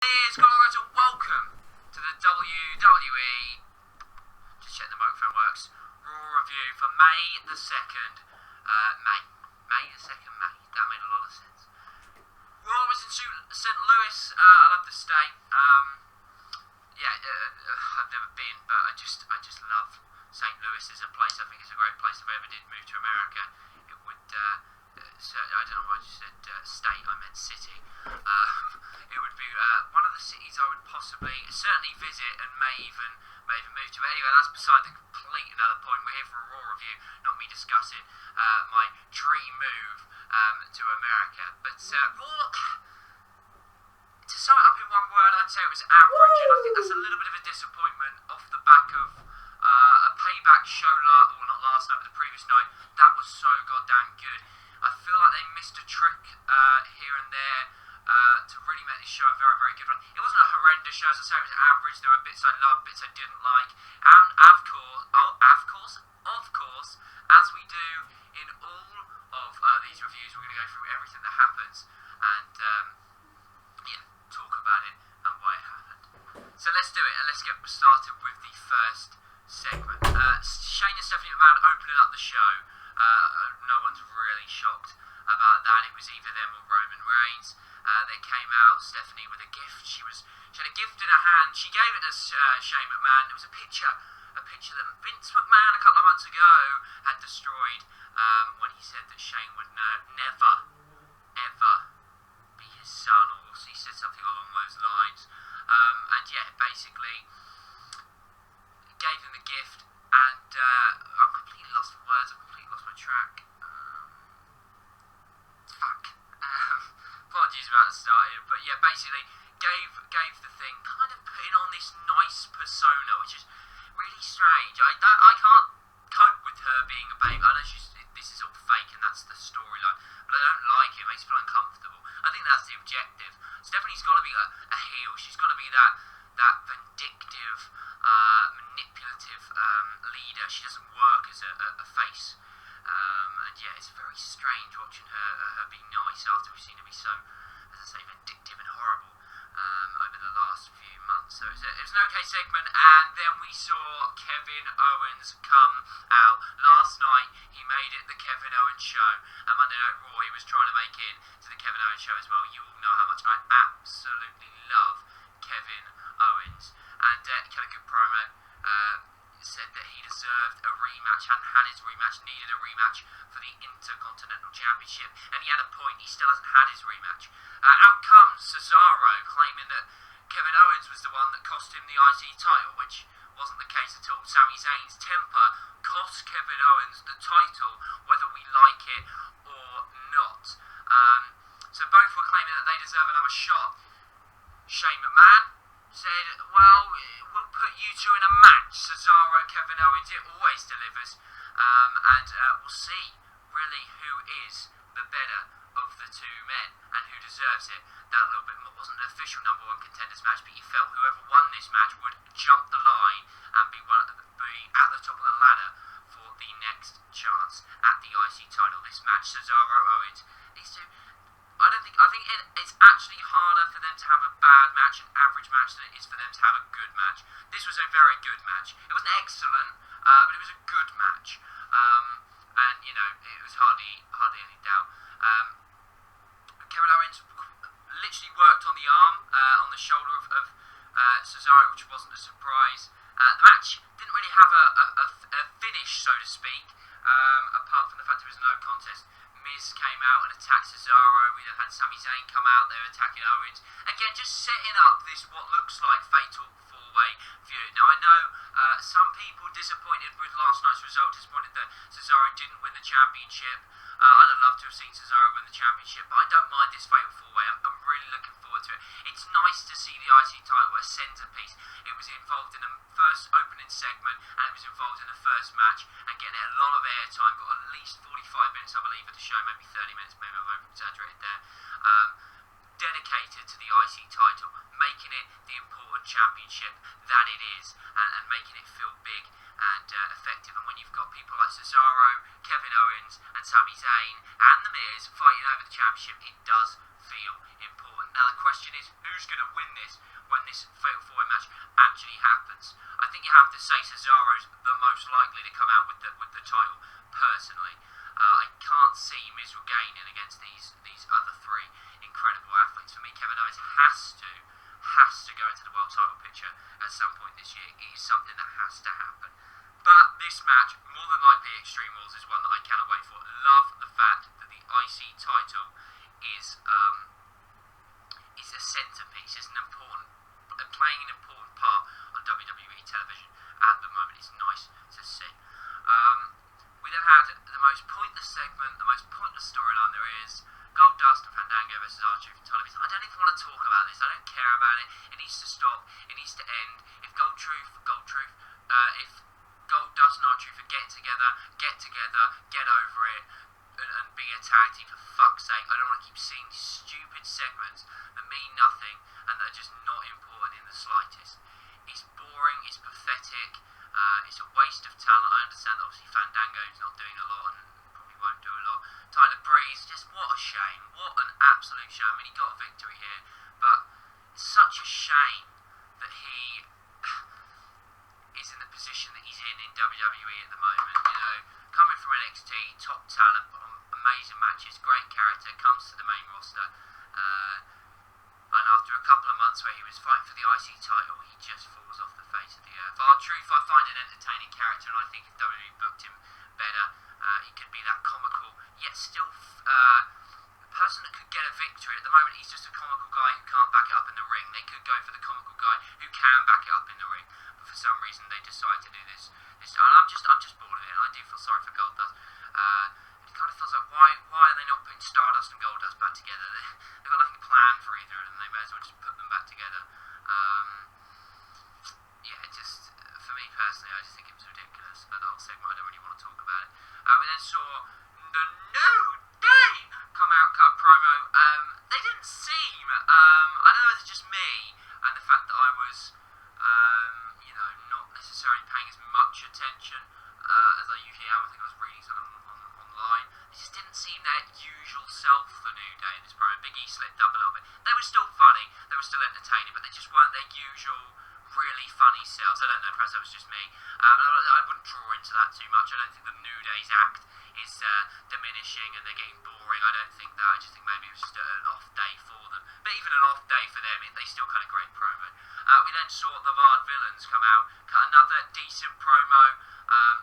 Here's guys and welcome to the WWE, just check the microphone works, Raw Review for May the 2nd, May the 2nd, that made a lot of sense. Raw was in St. Louis. I love the state. I've never been, but I just love St. Louis as a place. I think it's a great place. If I ever did move to America, it would, I don't know why I just said state, I meant city. It would be one of the cities I would certainly visit and may even move to. But anyway, that's beside the complete another point. We're here for a Raw review, not me discussing my dream move to America. But Raw, to sum it up in one word, I'd say it was average, and I think that's a little bit of a disappointment off the back of a payback show, not last night, but the previous night. That was so goddamn good. I feel like they missed a trick here and there to really make this show a very, very good one. It wasn't a horrendous show, as I say, it was average. There were bits I loved, bits I didn't like. And of course, as we do in all of these reviews, we're going to go through everything that happens and talk about it and why it happened. So let's do it, and let's get started with the first segment. Shane and Stephanie McMahon opening up the show. No one's really shocked about that. It was either them or Roman Reigns. They came out, Stephanie with a gift. She had a gift in her hand. She gave it to Shane McMahon. It was a picture that Vince McMahon a couple of months ago had destroyed when he said that Shane would never, ever be his son, or he said something along those lines. Basically gave him the gift, and I've completely lost for words. I've completely lost my track. Apologies about the starting, but yeah, basically gave the thing, kind of putting on this nice persona, which is really strange. I can't cope with her being a baby. I know this is all fake and that's the storyline, but I don't like it. It makes me feel uncomfortable. I think that's the objective. Stephanie's got to be a heel. She's got to be that vindictive, manipulative leader. She doesn't work as a face. It's very strange watching her be nice after we've seen her be so, as I say, vindictive and horrible over the last few months. So it was an okay segment, and then we saw Kevin Owens come out. Last night he made it the Kevin Owens show, and Monday Night Raw he was trying to make it to the Kevin Owens show as well. You all know how much I absolutely love Kevin Owens, and he had a good promo. Said that he deserved a rematch, hadn't had his rematch, needed a rematch for the Intercontinental Championship, and he had a point. He still hasn't had his rematch. Out comes Cesaro, claiming that Kevin Owens was the one that cost him the IC title, which wasn't the case at all. Sami Zayn's temper cost Kevin Owens the title, whether we like it or not. So both were claiming that they deserve another shot. Shane McMahon said, well, we'll put you two in a match, Cesaro, Kevin Owens. It always delivers, and we'll see really who is the better of the two men and who deserves it that little bit more. It wasn't an official number one contenders match, but you felt whoever won this match would jump the line and be at the top of the ladder for the next chance at the IC title. This match, Cesaro Owens, these two, I think it's actually harder for them to have a bad match, an average match, than it is for them to have a good match. This was a very good match. It wasn't excellent, but it was a good match. It was hardly any doubt. Kevin Owens literally worked on the arm, on the shoulder of Cesaro, which wasn't a surprise. The match didn't really have a finish, so to speak, apart from the fact it was no contest. Miz came out and attacked Cesaro. We then had Sami Zayn come out there attacking Owens. Again, just setting up this what looks like fatal four-way feud. Now, I know some people disappointed with last night's result, disappointed that Cesaro didn't win the championship. I'd have loved to have seen Cesaro win the championship, but I don't mind this fatal four-way. I'm really looking forward to it. It's nice to see the IC title a centrepiece. It was involved in the first opening segment, and it was involved in the first match, and getting a lot of airtime. Got at least 45 minutes, I believe, of the show, maybe 30 minutes, maybe I've over-exaggerated there. Dedicated to the IC title, making it the important championship that it is, and making it feel big and effective. And when you've got people like Cesaro, Kevin Owens, and Sami Zayn, and The Miz fighting over the championship, it does feel important. Now the question is, who's going to win when this Fatal 4-Way match actually happens. I think you have to say Cesaro's the most likely to come out with the title, personally. I can't see Miz gaining against these other three incredible athletes. For me, Kevin Owens has to go into the world title picture at some point this year. It is something that has to happen. But this match, more than likely Extreme Rules, is one that I cannot wait for. Love the fact that the IC title is a centerpiece, is playing an important part on WWE television at the moment. It's nice to see. We then had the most pointless segment, the most pointless storyline there is. Goldust and Fandango versus R-Truth and Tyler Bate. I don't even want to talk about this. I don't care about it. It needs to stop. It needs to end. If if Goldust and R-Truth are getting together, get over it, and be a tag team, for fuck's sake. I don't want to keep seeing these stupid segments that mean nothing and that are just not important in the slightest. It's boring, it's pathetic, it's a waste of talent. I understand that obviously Fandango's not doing a lot and probably won't do a lot. Tyler Breeze, just what a shame. What an absolute shame. I mean, he got a victory here, but it's such a shame that he is in the position that he's in WWE at the moment. You know, coming from NXT, top talent, amazing matches, great character, comes to the main roster, and after a couple of months where he was fighting for the IC title, he just falls off the face of the earth. R-Truth, I find an entertaining character, and I think if WWE booked him better, he could be that comical, yet still person that could get a victory. At the moment, he's just a comical guy who can't back it up in the ring. They could go for the comical guy who can back it up in the ring, but for some reason they decide to do this. And I'm just bored of it, and I do feel sorry for Goldust. It kind of feels like why are they not putting Stardust and Goldust back together? They've got nothing planned for either of them. They may as well just put them back together. For me personally, I just think it was ridiculous. That whole segment, I don't really want to talk about it. We then saw the New Day come out, cut a promo. They didn't seem, I don't know if it's just me and the fact that I was, not necessarily paying as much attention as I usually am. I think I was reading something online. They just didn't seem their usual self, the New Day, in this promo. Big E slipped up a little bit. They were still funny, they were still entertaining, but they just weren't their usual really funny selves. I don't know, perhaps that was just me. I wouldn't draw into that too much. I don't think the New Day's act is diminishing and they're getting boring. I don't think that. I just think maybe it was just an off day for them. But even an off day for them, they still cut a great promo. We then saw the Vaudevillains come out, cut another decent promo,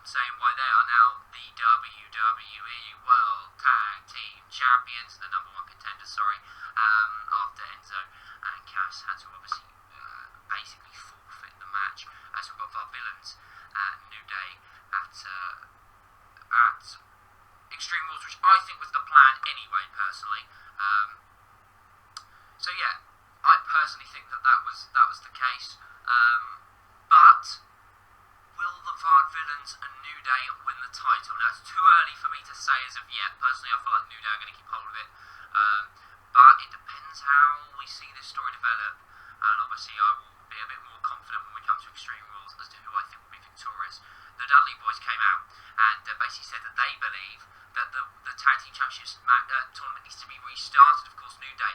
saying why they are now the WWE World Tag Team Champions, the number one contenders, after Enzo and Cass had to obviously basically forfeit the match. As we've got Vaudevillains New Day at Extreme Rules, which I think was the plan anyway, personally. I personally think that was the case. But will the Vaudevillains and New Day win the title? Now, it's too early for me to say as of yet. Personally, I feel like New Day are going to keep hold of it. But it depends how we see this story develop. And obviously, I will be a bit more confident when we come to Extreme Rules as to who I think will be victorious. The Dudley Boys came out and basically said that they believe that the Tag Team Championships tournament needs to be restarted. Of course, New Day,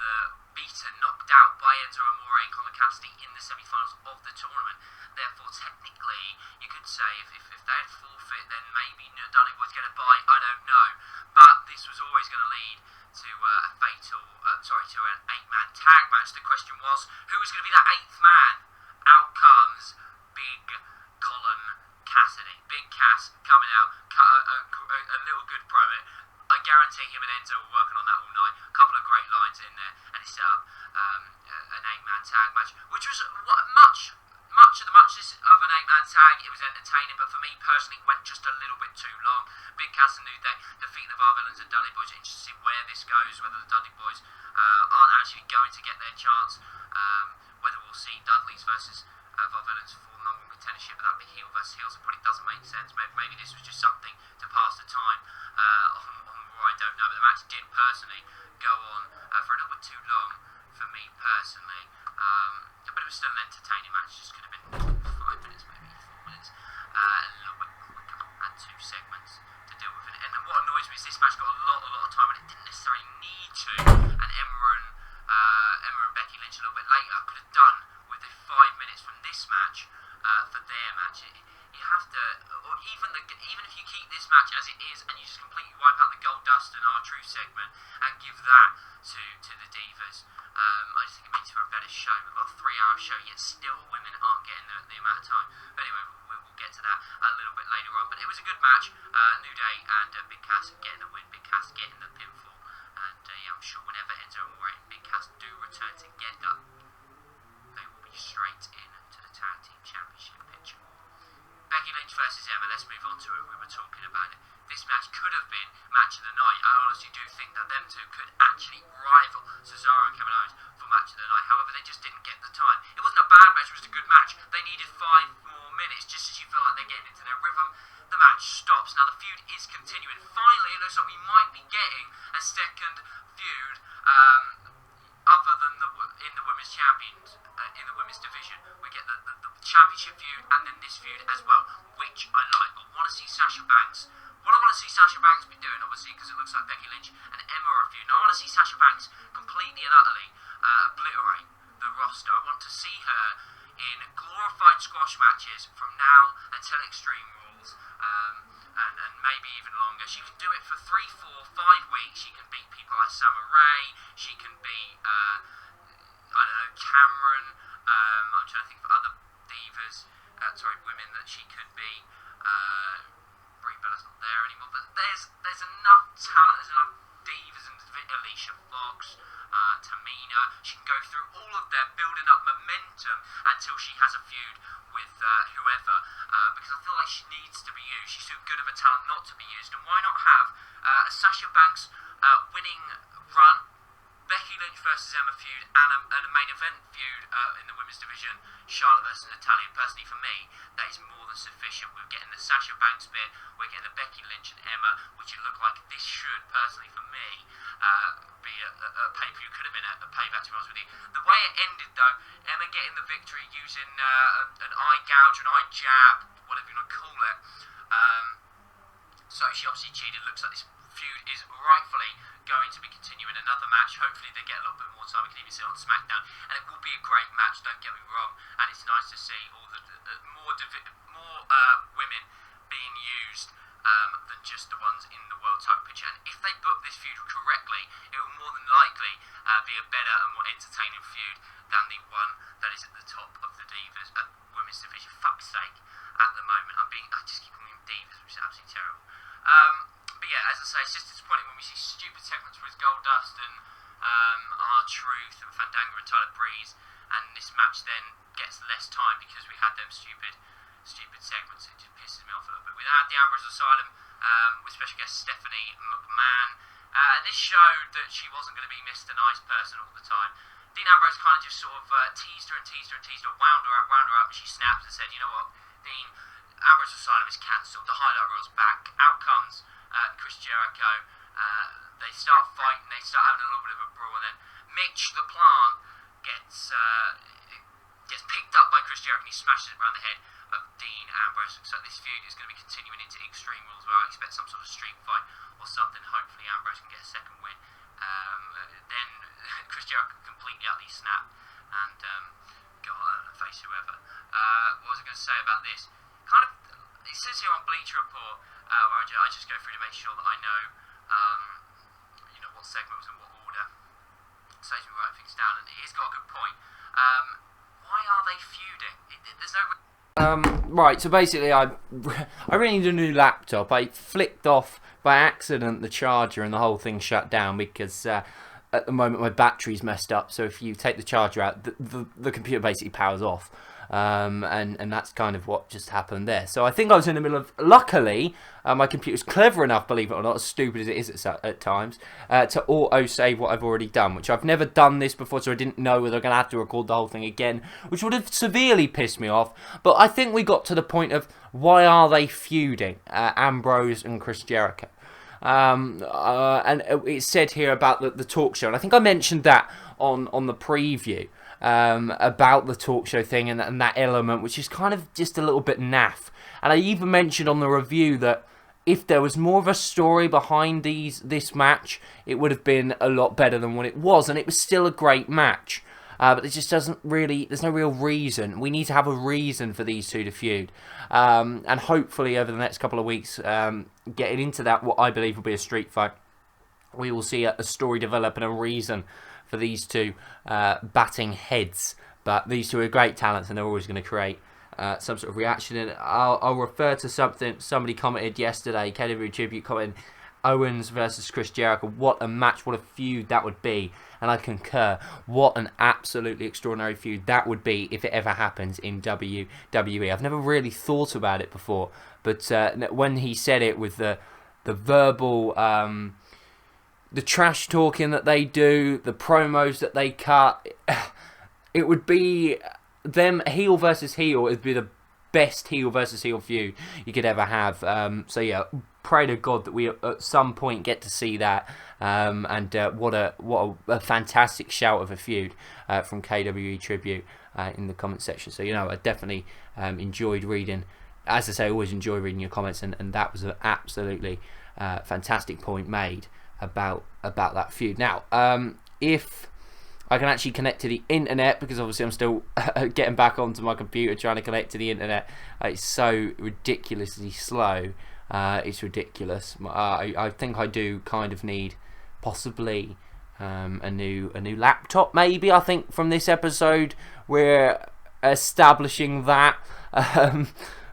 the beaten, knocked out by Enzo Amore and Colin Cassidy in the semi-finals of the tournament. Therefore, technically, you could say if they had forfeit, then maybe Dudley Boys get a bye. I don't know. But this was always going to lead to to an 8-man tag match. The question was, who was going to be that 8th man? Out comes Big Colin Cassidy. Big Cass coming out, cut a little good promo. I guarantee him and Enzo were working on that all night. A couple of great lines in there, and he set up an 8-man tag match, which was much of the muchness of an 8-man tag. It was entertaining, but for me personally, it went just a little bit too long. Big Cass and New Day defeating the Vaudevillains and Dudley Boys. Interested to see where this goes, whether the Dudley Boys aren't actually going to get their chance, whether we'll see Dudleys versus Vaudevillains for the number one contendership, but that'd be heel versus heels. It probably doesn't make sense. Maybe this was just something to pass the time on Raw, I don't know, but the match did personally go on for a little bit too long for me personally, but it was still an entertaining match. Just could have been 5 minutes, maybe 4 minutes, a little bit quicker, and 2 segments to deal with it. And what annoys me is this match got a lot of time and it didn't necessarily need to, and Emma and Becky Lynch a little bit later could have done with the 5 minutes from this match for their match. You have to, or even if you keep this match as it is and you just completely wipe out the Gold Dust and R-Truth segment and give that to the Divas, I just think it makes for a better show. We've got a 3-hour show, yet still women aren't getting the amount of time. But anyway, we'll get to that a little bit later on. But it was a good match. New Day and Big Cass getting the win. Big Cass getting the pinfall. And yeah, I'm sure whenever Enzo and Big Cass do return together, they will be straight into the Tag Team Championship picture. Becky Lynch versus Emma, let's move on to it. We were talking about it. This match could have been match of the night. I honestly do think that them two could actually rival Cesaro and Kevin Owens for match of the night. However, they just didn't get the time. It wasn't a bad match, it was a good match. They needed 5 more minutes just as you feel like they're getting into their rhythm. The match stops. Now the feud is continuing. Finally, it looks like we might be getting a second feud other than in the women's champions, in the women's division. We get the championship feud and then this feud as well, which I like. I want to see Sasha Banks. What I want to see Sasha Banks be doing, obviously, because it looks like Becky Lynch and Emma are a feud. Now I want to see Sasha Banks completely and utterly obliterate the roster. I want to see her in glorified squash matches from now until Extreme Rules, and maybe even longer. She can do it for 3, 4, 5 weeks. She can beat people like Summer Rae. She can beat, I don't know, Cameron. I'm trying to think of other divas, women that she could beat. Brie Bella's not there anymore, but there's enough talent, there's enough divas, and Alicia Fox, Tamina. She can go through all of them, building up momentum until she has a feud with whoever, because I feel like she needs to be used. She's too good of a talent not to be used, and why not have a Sasha Banks winning run, Becky Lynch versus Emma feud, and a main event feud in the women's division, Charlotte versus Natalya. Personally, for me, that is more than sufficient. We're getting the Sasha Banks bit, we're getting the Becky Lynch and Emma, which would look like this should, personally, for me, be a pay-per-view. Could have been a payback, to be honest with you. The way it ended, though, Emma getting the victory using an eye gouge, an eye jab, whatever you want to call it. So she obviously cheated. Looks like this feud is rightfully going to be continuing another match. Hopefully they get a little bit more time. We can even see it on SmackDown, and it will be a great match, don't get me wrong, and it's nice to see all the more women being used than just the ones in the world title picture. And if they book this feud correctly, it will more than likely be a better and more entertaining feud than the one that is at the top of the Divas women's division. Fuck's sake, at the moment I just keep calling them Divas, which is absolutely terrible. But yeah, as I say, it's just disappointing when we see stupid segments with Gold Dust and R-Truth and Fandango and Tyler Breeze, and this match then gets less time because we had them stupid segments. It just pisses me off a little bit. We then had the Ambrose Asylum with special guest Stephanie McMahon. This showed that she wasn't going to be Mr. Nice Person all the time. Dean Ambrose kind of just sort of teased her, wound her up, and she snapped and said, you know what, Dean, Ambrose Asylum is cancelled, the highlight reel's back. Out comes Chris Jericho. They start fighting, they start having a little bit of a brawl, and then Mitch the Plant gets picked up by Chris Jericho and he smashes it around the head of Dean Ambrose. So this feud is going to be continuing into Extreme Rules, where I expect some sort of street fight or something. Hopefully Ambrose can get a second win. Then Chris Jericho completely utterly snapped and face whoever. What was I going to say about this? It says here on Bleacher Report, where I just go through to make sure that I know, what segment was in what order. It saves me write things down, and he's got a good point. Why are they feuding? There's no. Right, so basically I really need a new laptop. I flicked off by accident the charger and the whole thing shut down because at the moment my battery's messed up. So if you take the charger out, the computer basically powers off. And that's kind of what just happened there. So I think I was in the middle of, luckily, my computer's clever enough, believe it or not, as stupid as it is at times, to auto-save what I've already done, which I've never done this before, so I didn't know whether I'm going to have to record the whole thing again, which would have severely pissed me off. But I think we got to the point of, why are they feuding, Ambrose and Chris Jericho? And it said here about the talk show, and I think I mentioned that on the preview, about the talk show thing and that element, which is kind of just a little bit naff. And I even mentioned on the review that if there was more of a story behind this match, it would have been a lot better than what it was, and it was still a great match. but it just doesn't really, there's no real reason. We need to have a reason for these two to feud. And hopefully over the next couple of weeks, getting into that, what I believe will be a street fight, we will see a story develop and a reason for these two batting heads. But these two are great talents, and they're always going to create some sort of reaction. And I'll refer to something somebody commented yesterday, KW Tribute commented, Owens versus Chris Jericho. What a match, what a feud that would be. And I concur. What an absolutely extraordinary feud that would be if it ever happens in WWE. I've never really thought about it before, but when he said it with the verbal, the trash talking that they do, the promos that they cut, it would be them heel versus heel. It would be the best heel versus heel feud you could ever have. So yeah, pray to God that we at some point get to see that. And what a fantastic shout of a feud from KWE Tribute in the comment section. So I definitely enjoyed reading. As I say, I always enjoy reading your comments, and that was an absolutely fantastic point made about that feud. Now, if I can actually connect to the internet, because obviously I'm still getting back onto my computer trying to connect to the internet. It's so ridiculously slow. It's ridiculous. I think I do kind of need possibly a new laptop. Maybe I think from this episode we're establishing that.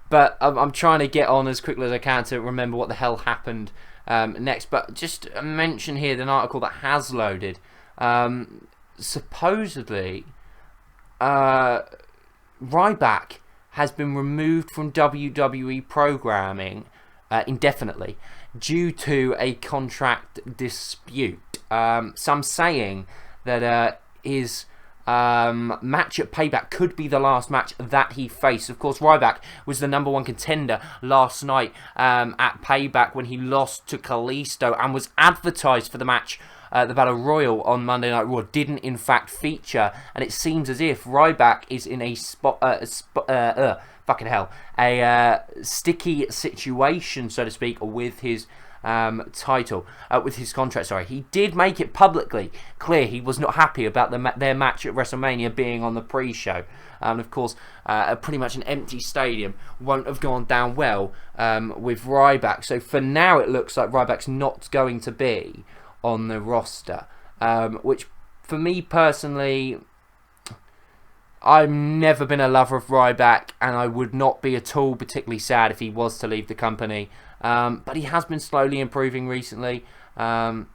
But I'm trying to get on as quickly as I can to remember what the hell happened next. But just mention here an article that has loaded. Supposedly, Ryback has been removed from WWE programming indefinitely due to a contract dispute. Some saying that his match at Payback could be the last match that he faced. Of course, Ryback was the #1 contender last night at Payback when he lost to Kalisto, and was advertised for the match. The Battle Royal on Monday Night Raw didn't in fact feature, and it seems as if Ryback is in a sticky situation, so to speak, with his title, with his contract. Sorry, he did make it publicly clear he was not happy about their match at WrestleMania being on the pre-show. And of course, pretty much an empty stadium won't have gone down well with Ryback. So for now, it looks like Ryback's not going to be on the roster, which for me personally, I've never been a lover of Ryback, and I would not be at all particularly sad if he was to leave the company. But he has been slowly improving recently, yeah,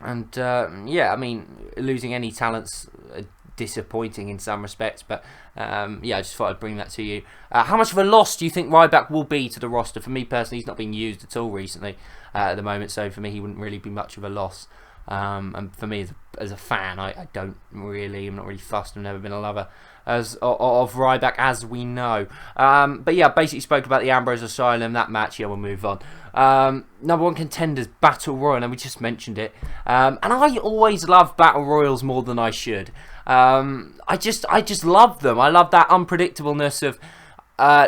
I mean, losing any talent's disappointing in some respects, but yeah, I just thought I'd bring that to you. How much of a loss do you think Ryback will be to the roster? For me personally, he's not being used at all recently at the moment, so for me he wouldn't really be much of a loss. And for me as a fan, I'm not really fussed. I've never been a lover of Ryback, as we know. But yeah, basically spoke about the Ambrose Asylum, that match. Yeah, we'll move on. #1 contenders Battle Royal, and we just mentioned it. And I always love Battle Royals more than I should. I just love them. I love that unpredictableness of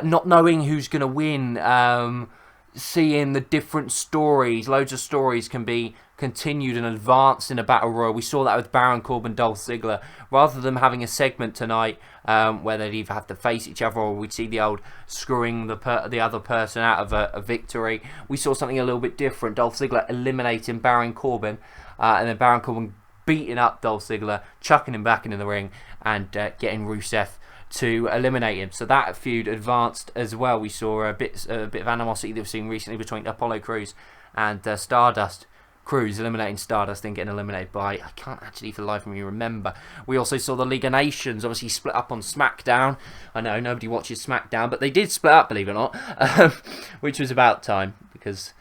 not knowing who's going to win. Seeing the different stories, loads of stories can be continued and advanced in a battle royal. We saw that with Baron Corbin, Dolph Ziggler. Rather than having a segment tonight where they'd either have to face each other, or we'd see the old screwing the other person out of a victory, we saw something a little bit different. Dolph Ziggler eliminating Baron Corbin, and then Baron Corbin beating up Dolph Ziggler, chucking him back into the ring, and getting Rusev to eliminate him. So that feud advanced as well. We saw a bit of animosity that we've seen recently between Apollo Crews and Stardust. Crews eliminating Stardust, then getting eliminated by, I can't actually for the life of me remember. We also saw the League of Nations obviously split up on SmackDown. I know nobody watches SmackDown, but they did split up, believe it or not, which was about time, because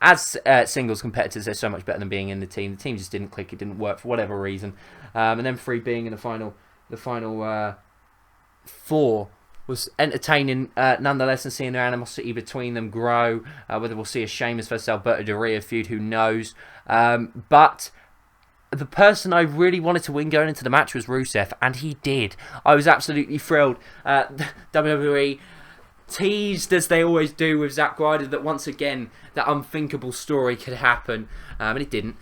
as singles competitors, they're so much better than being in the team. The team just didn't click, it didn't work for whatever reason. And then 3 being in the final 4 was entertaining nonetheless, and seeing their animosity between them grow. Whether we'll see a Sheamus versus Alberto Del Rio feud, who knows. But the person I really wanted to win going into the match was Rusev, and he did. I was absolutely thrilled. WWE teased, as they always do with Zack Ryder, that once again that unthinkable story could happen, and it didn't.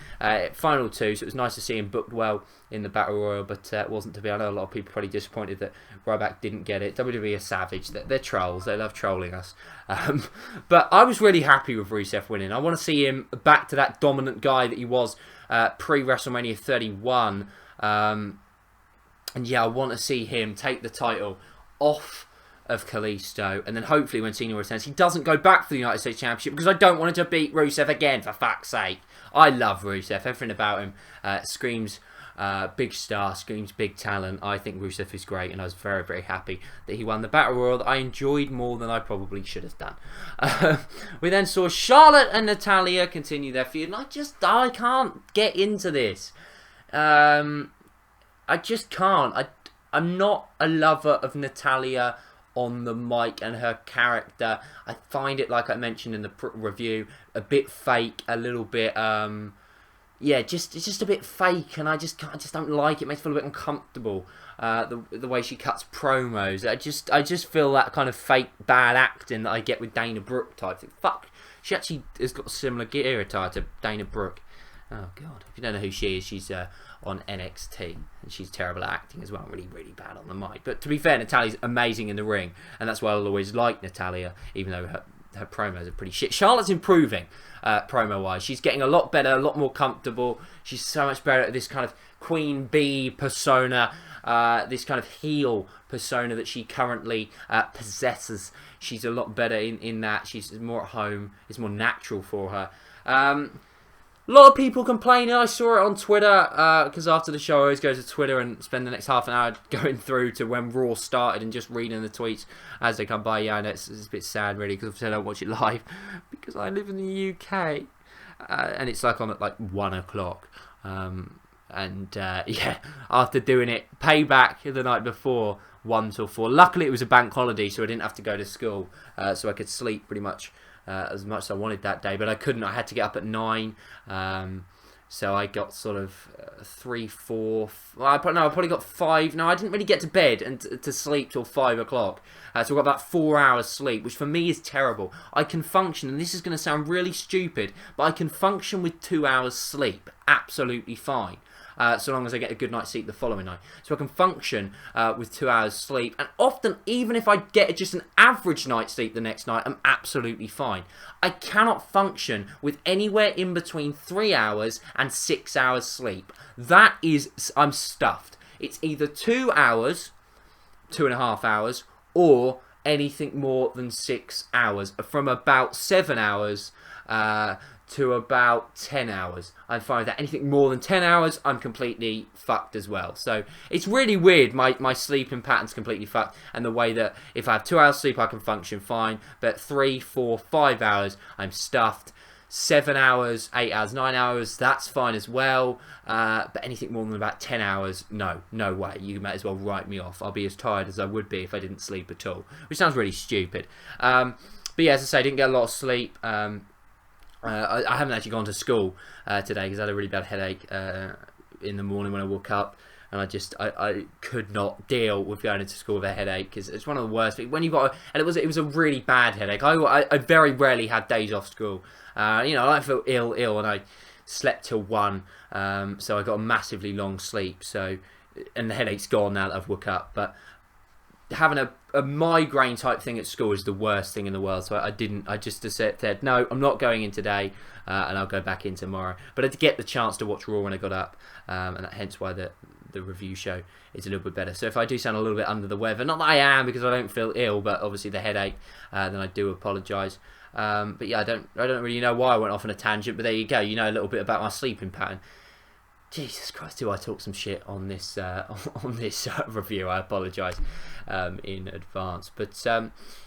Final 2, so it was nice to see him booked well in the Battle Royal, but it wasn't to be. I know a lot of people are probably disappointed that Ryback didn't get it. WWE are savage. They're trolls. They love trolling us. But I was really happy with Rusev winning. I want to see him back to that dominant guy that he was pre-WrestleMania 31. And yeah, I want to see him take the title off of Kalisto, and then hopefully when Cena returns, he doesn't go back for the United States Championship, because I don't want him to beat Rusev again, for fuck's sake. I love Rusev. Everything about him screams big star, screams big talent. I think Rusev is great, and I was very, very happy that he won the Battle Royal that I enjoyed more than I probably should have done. We then saw Charlotte and Natalya continue their feud, and I can't get into this. I just can't. I'm not a lover of Natalya on the mic and her character. I find it, like I mentioned in the review, a bit fake, a little bit, yeah, it's just a bit fake, and I just don't like it. It makes me feel a bit uncomfortable. The way she cuts promos, I just feel that kind of fake bad acting that I get with Dana Brooke type thing. Fuck, she actually has got a similar gear attire to Dana Brooke. Oh god, if you don't know who she is, she's on NXT, and she's terrible at acting as well, really, really bad on the mic. But to be fair, Natalya's amazing in the ring, and that's why I'll always like Natalya, even though her promos are pretty shit. Charlotte's improving promo-wise. She's getting a lot better, a lot more comfortable. She's so much better at this kind of Queen Bee persona, this kind of heel persona that she currently possesses. She's a lot better in that. She's more at home. It's more natural for her. A lot of people complaining. I saw it on Twitter, because after the show I always go to Twitter and spend the next half an hour going through to when Raw started and just reading the tweets as they come by. Yeah, I know it's a bit sad really, because I don't watch it live because I live in the UK, and it's like on at like 1 o'clock. Yeah, after doing it payback the night before 1 till 4. Luckily it was a bank holiday, so I didn't have to go to school, so I could sleep pretty much as much as I wanted that day, but I couldn't. I had to get up at 9, so I got sort of 3, 4. Well, I probably got 5. No, I didn't really get to bed and to sleep till 5 o'clock. So I got about 4 hours sleep, which for me is terrible. I can function, and this is going to sound really stupid, but I can function with 2 hours sleep absolutely fine. So long as I get a good night's sleep the following night. So I can function with 2 hours sleep, and often, even if I get just an average night's sleep the next night, I'm absolutely fine. I cannot function with anywhere in between 3 hours and 6 hours sleep. That is, I'm stuffed. It's either 2 hours, 2.5 hours, or anything more than 6 hours. From about 7 hours to about 10 hours. I find that anything more than 10 hours, I'm completely fucked as well. So it's really weird. My sleeping pattern's completely fucked, and the way that if I have 2 hours sleep, I can function fine, but 3, 4, 5 hours, I'm stuffed. 7 hours, 8 hours, 9 hours, that's fine as well. But anything more than about 10 hours, no way. You might as well write me off. I'll be as tired as I would be if I didn't sleep at all, which sounds really stupid. But yeah, as I say, I didn't get a lot of sleep. I haven't actually gone to school today because I had a really bad headache in the morning when I woke up, and I could not deal with going into school with a headache, because it's one of the worst. When you got and it was a really bad headache. I very rarely had days off school. I don't feel ill, and I slept till 1, so I got a massively long sleep. So, and the headache's gone now that I've woke up, but having a migraine type thing at school is the worst thing in the world. So I just said, no, I'm not going in today, and I'll go back in tomorrow. But I did get the chance to watch Raw when I got up, and hence why the review show is a little bit better. So if I do sound a little bit under the weather, not that I am, because I don't feel ill, but obviously the headache, then I do apologise. But yeah, I don't really know why I went off on a tangent, but there you go. You know a little bit about my sleeping pattern. Jesus Christ, do I talk some shit on this review? I apologise in advance. But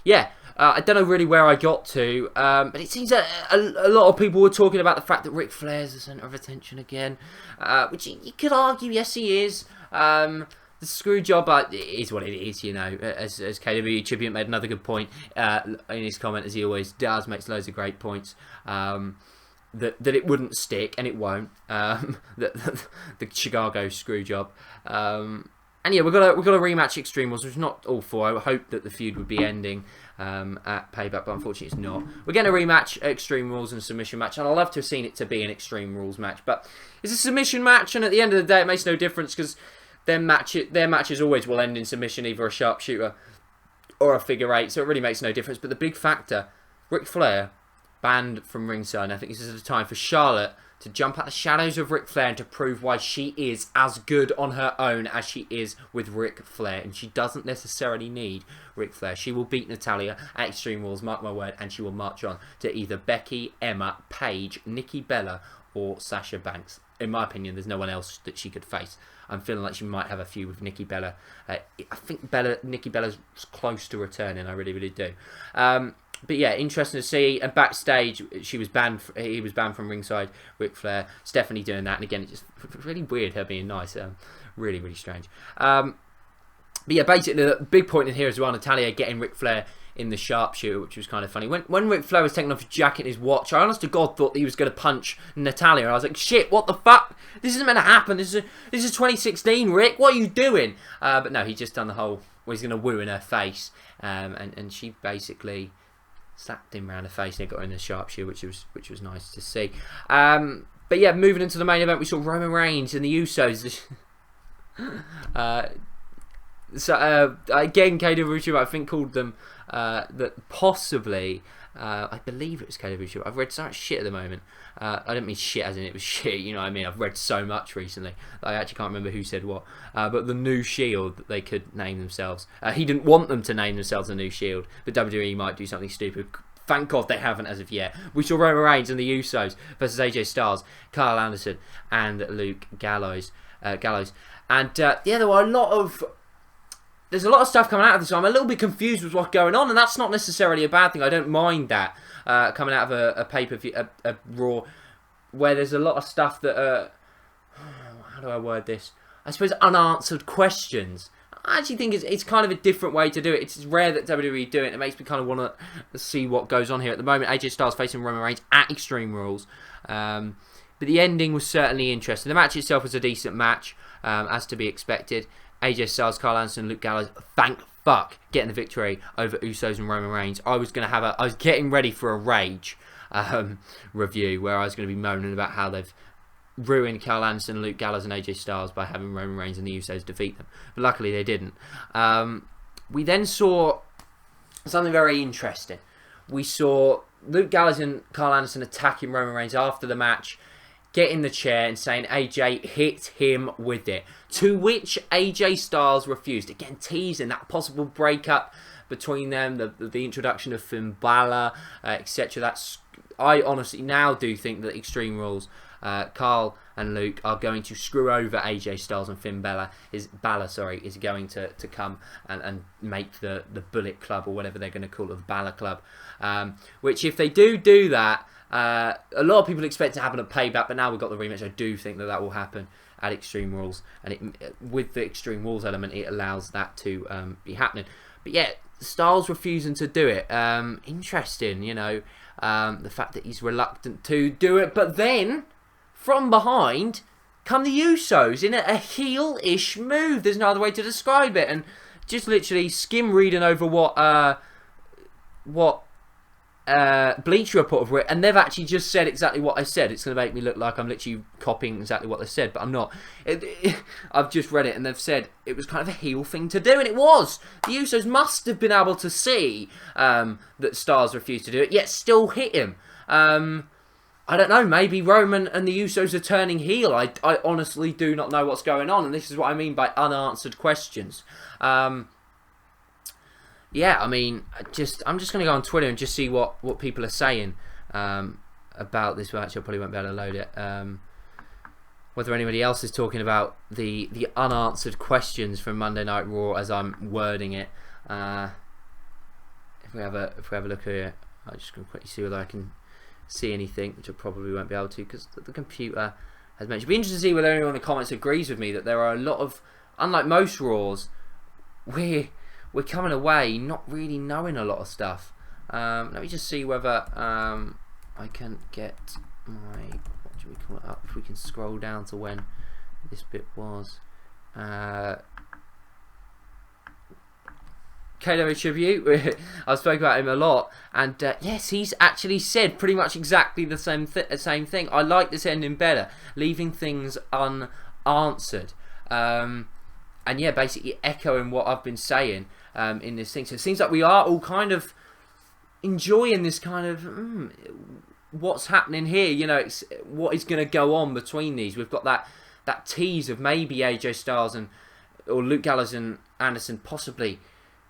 yeah, I don't know really where I got to, but it seems that a lot of people were talking about the fact that Ric Flair's the centre of attention again, which you could argue, yes, he is. The screw job is what it is, you know. As KW Tribute made another good point in his comment, as he always does, makes loads of great points. That it wouldn't stick, and it won't. The Chicago screw job. And yeah, we've got a rematch Extreme Rules, which is not all for. I hope that the feud would be ending at Payback, but unfortunately it's not. We're getting a rematch at Extreme Rules and a submission match, and I'd love to have seen it to be an Extreme Rules match, but it's a submission match, and at the end of the day it makes no difference because their matches always will end in submission, either a sharpshooter or a figure eight, so it really makes no difference. But the big factor, Ric Flair banned from ringside, and I think this is the time for Charlotte to jump out the shadows of Ric Flair and to prove why she is as good on her own as she is with Ric Flair. And she doesn't necessarily need Ric Flair. She will beat Natalya at Extreme Rules, mark my word, and she will march on to either Becky, Emma, Paige, Nikki Bella, or Sasha Banks. In my opinion, there's no one else that she could face. I'm feeling like she might have a few with Nikki Bella. I think Nikki Bella's close to returning. I really, really do. But yeah, interesting to see. And backstage, he was banned from ringside. Ric Flair, Stephanie doing that, and again, it's just really weird her being nice. Really, really strange. But yeah, basically the big point in here as well, Natalya getting Ric Flair in the sharpshooter, which was kind of funny. When Ric Flair was taking off his jacket and his watch, I honest to God thought that he was going to punch Natalya. And I was like, shit, what the fuck? This isn't meant to happen. This is 2016, Rick. What are you doing? But no, he just done the whole, well, he's going to woo in her face. And she basically slapped him around the face and got her in the sharpshooter, which was nice to see. But yeah, moving into the main event, we saw Roman Reigns and the Usos. Again, KW, I think, called them that possibly, I believe it was KW. I've read so much shit at the moment. I don't mean shit as in it was shit, you know what I mean? I've read so much recently that I actually can't remember who said what. But the New Shield, that they could name themselves. He didn't want them to name themselves the New Shield, but WWE might do something stupid. Thank God they haven't as of yet. We saw Roman Reigns and the Usos versus AJ Styles, Kyle Anderson, and Luke Gallows. And yeah, there were there's a lot of stuff coming out of this, so I'm a little bit confused with what's going on, and that's not necessarily a bad thing. I don't mind that coming out of a pay-per-view, a Raw, where there's a lot of stuff that how do I word this? I suppose unanswered questions. I actually think it's kind of a different way to do it. It's rare that WWE do it. It makes me kind of want to see what goes on here at the moment. AJ Styles facing Roman Reigns at Extreme Rules. But the ending was certainly interesting. The match itself was a decent match, as to be expected. AJ Styles, Kyle Anderson, Luke Gallows, thank fuck, getting the victory over Usos and Roman Reigns. I was getting ready for a rage review where I was going to be moaning about how they've ruined Kyle Anderson, Luke Gallows, and AJ Styles by having Roman Reigns and the Usos defeat them. But luckily they didn't. We then saw something very interesting. We saw Luke Gallows and Kyle Anderson attacking Roman Reigns after the match, get in the chair and saying AJ hit him with it. To which AJ Styles refused. Again, teasing that possible breakup between them, the introduction of Finn Balor, etc. I honestly now do think that Extreme Rules, Carl and Luke are going to screw over AJ Styles, and Finn Balor is going to come and make the Bullet Club, or whatever they're going to call it, the Balor Club. Which, if they do that, a lot of people expect to happen at Payback, but now we've got the rematch. I do think that will happen at Extreme Rules, and with the Extreme Rules element, it allows that to be happening. But yeah, Styles refusing to do it. Interesting, you know, the fact that he's reluctant to do it, but then from behind come the Usos in a heel-ish move. There's no other way to describe it, and just literally skim reading over what Bleacher Report have written, and they've actually just said exactly what I said. It's going to make me look like I'm literally copying exactly what they said, but I'm not. I've just read it, and they've said it was kind of a heel thing to do, and it was. The Usos must have been able to see that Styles refused to do it, yet still hit him. I don't know, maybe Roman and the Usos are turning heel. I honestly do not know what's going on, and this is what I mean by unanswered questions. Yeah, I mean, I'm just going to go on Twitter and just see what people are saying about this match. I probably won't be able to load it. Whether anybody else is talking about the unanswered questions from Monday Night Raw as I'm wording it. If we have a look here, I'm just going to quickly see whether I can see anything, which I probably won't be able to because the computer has mentioned. It'd be interesting to see whether anyone in the comments agrees with me that there are a lot of, unlike most Raws, we're coming away not really knowing a lot of stuff. Let me just see whether I can get my, what do we call it up, if we can scroll down to when this bit was. KWH, I've spoken about him a lot, and yes, he's actually said pretty much exactly the same thing. I like this ending better, leaving things unanswered, and yeah, basically echoing what I've been saying in this thing. So it seems like we are all kind of enjoying this kind of what's happening here. You know, it's what is going to go on between these. We've got that tease of maybe AJ Styles or Luke Gallows and Anderson possibly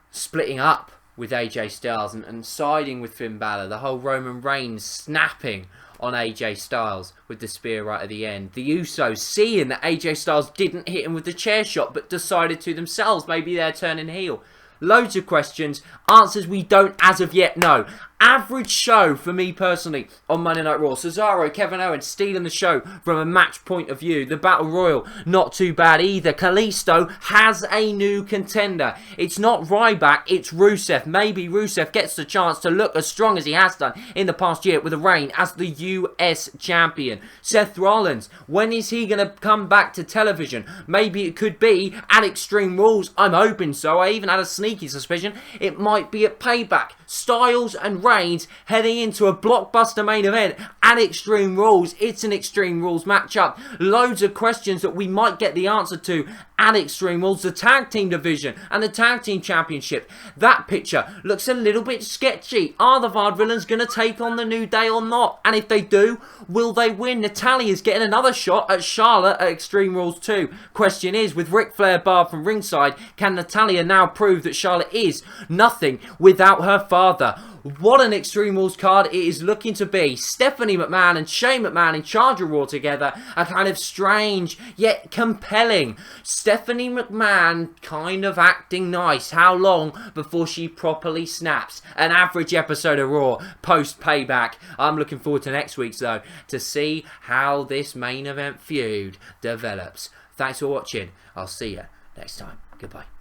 splitting up with AJ Styles and siding with Finn Balor. The whole Roman Reigns snapping on AJ Styles with the spear right at the end. The Usos seeing that AJ Styles didn't hit him with the chair shot but decided to themselves maybe they're turning heel. Loads of questions, answers we don't as of yet know. Average show for me personally on Monday Night Raw. Cesaro, Kevin Owens stealing the show from a match point of view. The Battle Royal, not too bad either. Kalisto has a new contender. It's not Ryback, it's Rusev. Maybe Rusev gets the chance to look as strong as he has done in the past year with a reign as the US Champion. Seth Rollins, when is he going to come back to television? Maybe it could be at Extreme Rules. I'm hoping so. I even had a sneaky suspicion it might be at Payback. Styles and Reigns heading into a blockbuster main event at Extreme Rules. It's an Extreme Rules matchup. Loads of questions that we might get the answer to at Extreme Rules. The tag team division and the tag team championship. That picture looks a little bit sketchy. Are the Vaudevillains going to take on the New Day or not? And if they do, will they win? Natalya's getting another shot at Charlotte at Extreme Rules 2. Question is, with Ric Flair barred from ringside, can Natalya now prove that Charlotte is nothing without her father? What an Extreme Rules card it is looking to be. Stephanie McMahon and Shane McMahon in charge of Raw together are kind of strange yet compelling. Stephanie McMahon kind of acting nice. How long before she properly snaps? An average episode of Raw post Payback. I'm looking forward to next week's though to see how this main event feud develops. Thanks for watching. I'll see you next time. Goodbye.